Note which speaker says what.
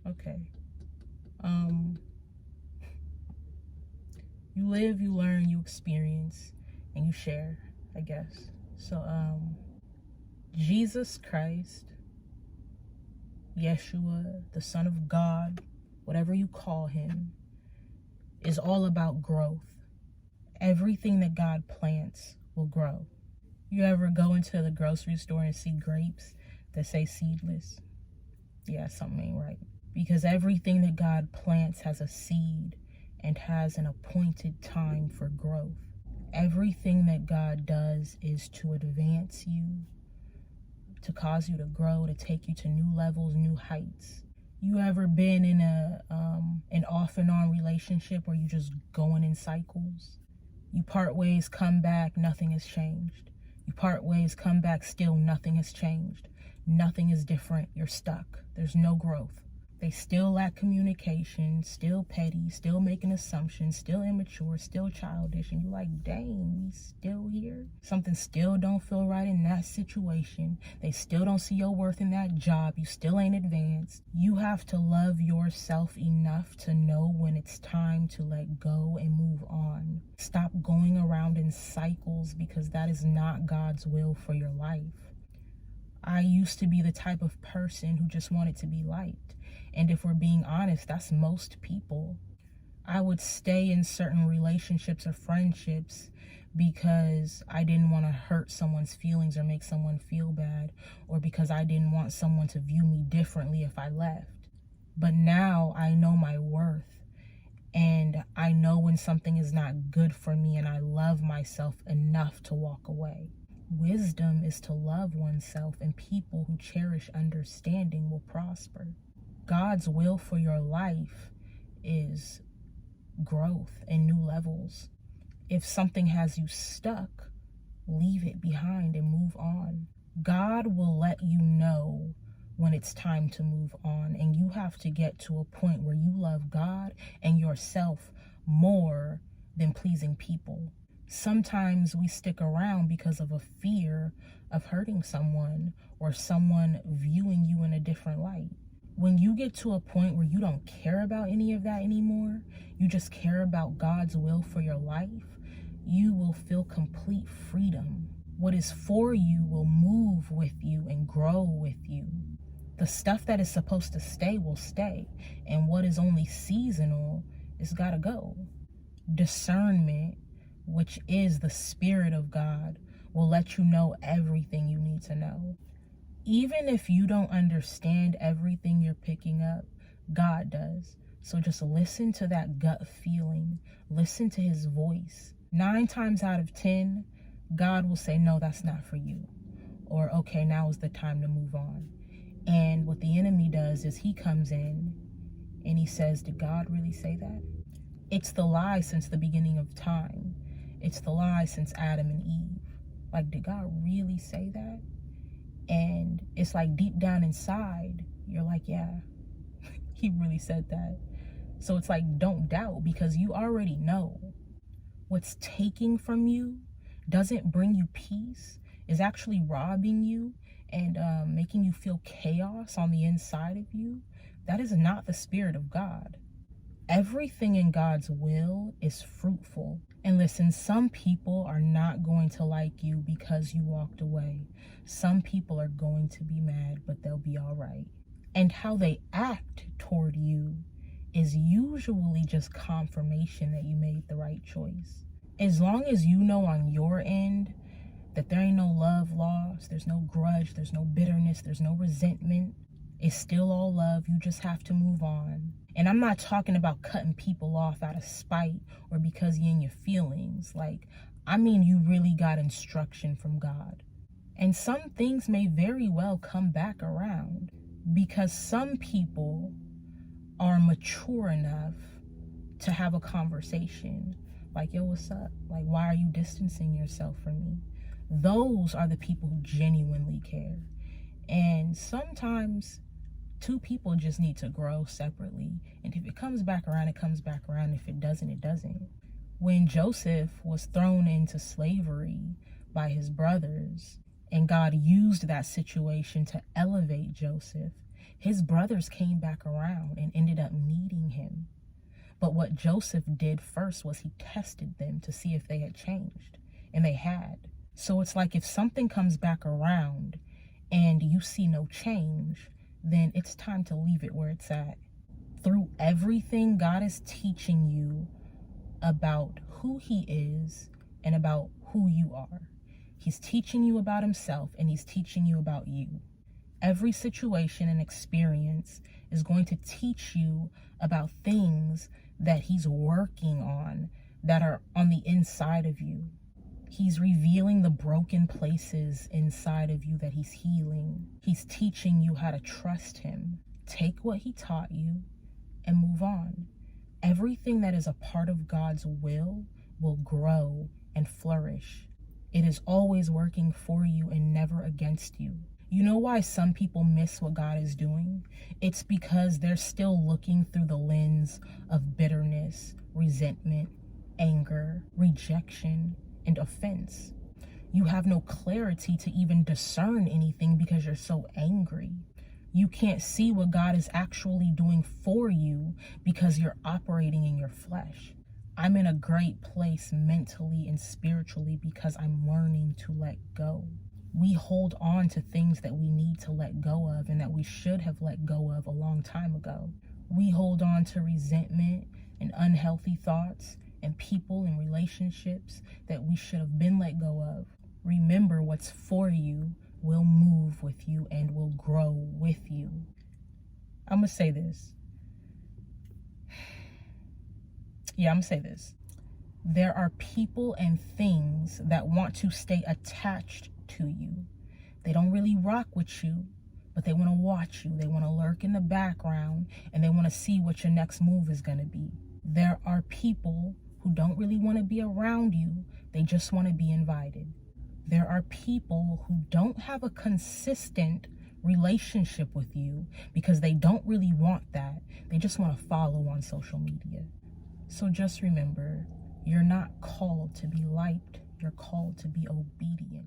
Speaker 1: Okay. You live, you learn, you experience, and you share, I guess. So, Jesus Christ, Yeshua, the Son of God, whatever you call him, is all about growth. Everything that God plants will grow. You ever go into the grocery store and see grapes that say seedless? Yeah, something ain't right. Because everything that God plants has a seed and has an appointed time for growth. Everything that God does is to advance you, to cause you to grow, to take you to new levels, new heights. You ever been in an off and on relationship where you just going in cycles? You part ways, come back, nothing has changed. You part ways, come back, still nothing has changed. Nothing is different. You're stuck. There's no growth. They still lack communication, still petty, still making assumptions, still immature, still childish. And you're like, dang, we still here? Something still don't feel right in that situation. They still don't see your worth in that job. You still ain't advanced. You have to love yourself enough to know when it's time to let go and move on. Stop going around in cycles, because that is not God's will for your life. I used to be the type of person who just wanted to be liked. And if we're being honest, that's most people. I would stay in certain relationships or friendships because I didn't want to hurt someone's feelings or make someone feel bad, or because I didn't want someone to view me differently if I left. But now I know my worth, and I know when something is not good for me, and I love myself enough to walk away. Wisdom is to love oneself, and people who cherish understanding will prosper. God's will for your life is growth and new levels. If something has you stuck, leave it behind and move on. God will let you know when it's time to move on, and you have to get to a point where you love God and yourself more than pleasing people. Sometimes we stick around because of a fear of hurting someone or someone viewing you in a different light. When you get to a point where you don't care about any of that anymore, you just care about God's will for your life, you will feel complete freedom. What is for you will move with you and grow with you. The stuff that is supposed to stay will stay, and what is only seasonal is gotta go. Discernment, which is the Spirit of God, will let you know everything you need to know. Even if you don't understand everything you're picking up, God does. So just listen to that gut feeling. Listen to his voice. 9 times out of 10, God will say, no, that's not for you. Or, okay, now is the time to move on. And what the enemy does is he comes in and he says, did God really say that? It's the lie since the beginning of time. It's the lie since Adam and Eve. Like, did God really say that? And it's like deep down inside, you're like, yeah, he really said that. So it's like, don't doubt, because you already know. What's taking from you doesn't bring you peace, is actually robbing you and making you feel chaos on the inside of you. That is not the Spirit of God. Everything in God's will is fruitful. And listen, some people are not going to like you because you walked away. Some people are going to be mad, but they'll be all right. And how they act toward you is usually just confirmation that you made the right choice. As long as you know on your end that there ain't no love lost, there's no grudge, there's no bitterness, there's no resentment, it's still all love. You just have to move on. And I'm not talking about cutting people off out of spite or because you're in your feelings. Like, I mean, you really got instruction from God. And some things may very well come back around, because some people are mature enough to have a conversation. Like, yo, what's up? Like, why are you distancing yourself from me? Those are the people who genuinely care. And sometimes 2 people just need to grow separately. And if it comes back around, it comes back around. If it doesn't, it doesn't. When Joseph was thrown into slavery by his brothers, and God used that situation to elevate Joseph, His brothers came back around and ended up needing him. But what Joseph did first was he tested them to see if they had changed, and they had. So it's like if something comes back around and you see no change, then it's time to leave it where it's at. Through everything, God is teaching you about who he is and about who you are. He's teaching you about himself, and he's teaching you about you. Every situation and experience is going to teach you about things that he's working on that are on the inside of you. He's revealing the broken places inside of you that he's healing. He's teaching you how to trust him. Take what he taught you and move on. Everything that is a part of God's will grow and flourish. It is always working for you and never against you. You know why some people miss what God is doing? It's because they're still looking through the lens of bitterness, resentment, anger, rejection, and offense. You have no clarity to even discern anything because you're so angry. You can't see what God is actually doing for you because you're operating in your flesh. I'm in a great place mentally and spiritually because I'm learning to let go. We hold on to things that we need to let go of and that we should have let go of a long time ago. We hold on to resentment and unhealthy thoughts and people and relationships that we should have been let go of. Remember, what's for you will move with you and will grow with you. I'm going to say this. There are people and things that want to stay attached to you. They don't really rock with you, but they want to watch you. They want to lurk in the background, and they want to see what your next move is going to be. There are people who don't really want to be around you. They just want to be invited. There are people who don't have a consistent relationship with you because they don't really want that. They just want to follow on social media. So just remember, you're not called to be liked. You're called to be obedient.